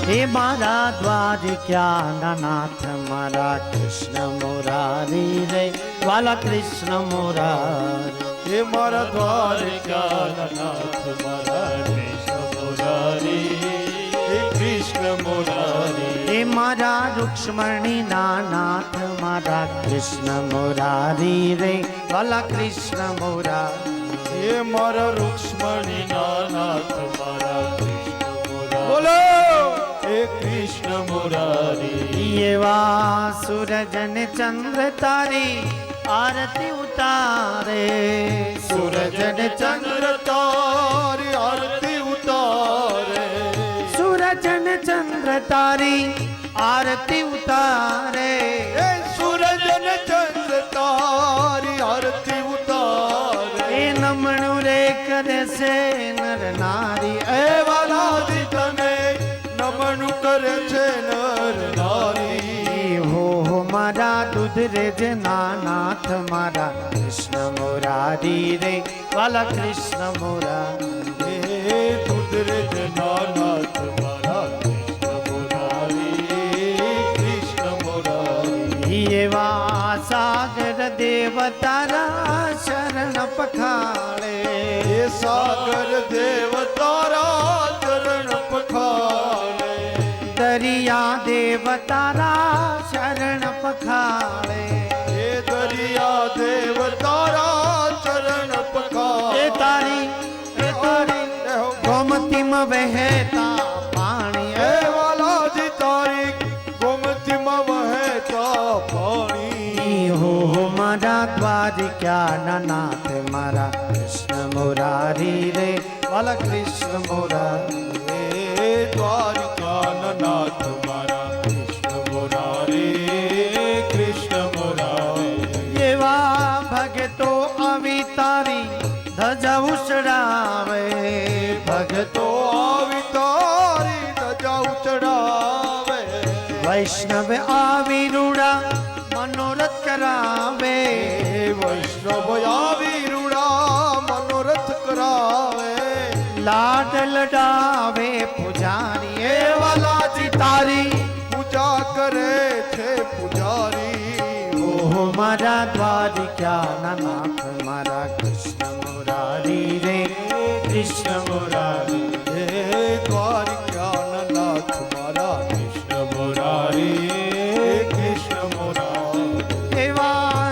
हे मारा द्वारिका नाथ मारा कृष्ण मुरारी रे वाला कृष्ण मुरारी। हे मारा द्वारिका नाथ मारा कृष्ण मुरारी, हे कृष्ण मुरारी। हे मारा रुक्ष्मणी नाथ मारा कृष्ण मुरारी रे वाला कृष्ण मुरारी। हे मारा रुक्ष्मणी नाथ मारा कृष्ण मुरारी, बोलो हे कृष्ण मुरारी। ये वा सूरजन चंद्र तारी आरती उतारे, सूरजन चंद्र तारी आरती उतारे, सूरजन चंद्र तारी आरती उतारे। सूरजन चंद्र तारी आरती उतारे। ए नमणु रे करे से नर नारी, ए वाला जी तने नमणु करे छे नर नारी। हो मारा दूध रे नाथ मारा कृष्ण मुरारी रे वाला कृष्ण मुरारी। हे दूध रे नाथ मारा कृष्ण मुरारी, कृष्ण मुरारी। ये वा सागर देव तारा शरण पखाड़े, ये सागर देव तारा चरण पखाड़े। दरिया देव तारा शरण पखाड़े, ये दरिया देव तारा चरण पखाड़े। ए तारी गोमती में बहता पानी, ए वाला जी तारी गोमती में बहता पानी। हो मारा द्वारिका नाथ मारा कृष्ण मुरारी रे वाला कृष्ण मुरारी। हे द्वारिका नाथ मारा कृष्ण मुरारी, कृष्ण मुरारी। ये वा भगतो अवितारी धजा उछड़ावे, भगतो अवितारी धजा उछड़ावे। वैष्णव आविरूड़ा मनोरथ करावे, वैष्णव आविरूड़ा मनोरथ करावे। लाड लडावे पुजारी, ए वाला जी तारी पूजा करे छे पुजारी। हो मारा द्वारिका नाथ मारा कृष्ण मुरारी रे कृष्ण मुरारी। हे द्वारिका नाथ मारा कृष्ण मुरारी, कृष्ण मुरारी। एवा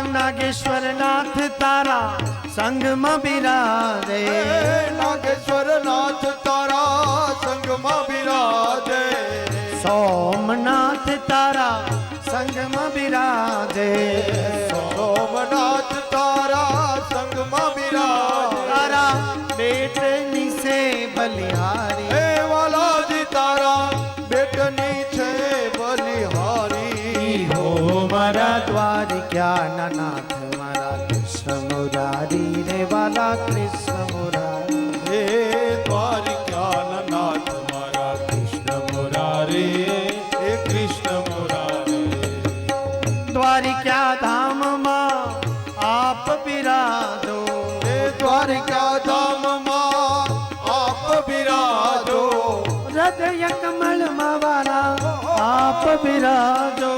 नागेश्वर नाथ तारा संग में बिराजे, नागेश्वर नाथ तारा संग में बिराजे। सोमनाथ तारा संग में बिराजे, सोमनाथ तारा संग में बिराजे। तारा बेटनी से बलिहारी, हे वाला जी तारा बेटनी छे बलिहारी। हो मारा द्वारिका नाथ मारा कृष्ण मुरारी रे वाला कृष्ण मुरारी। हे द्वारिका नाथ मारा कृष्ण मुरारी, हे कृष्ण मुरारी। द्वारिका धाम मां आप बिराजो, हे द्वारिका धाम मां आप बिराजो। हृदय कमल वाला आप बिराजो।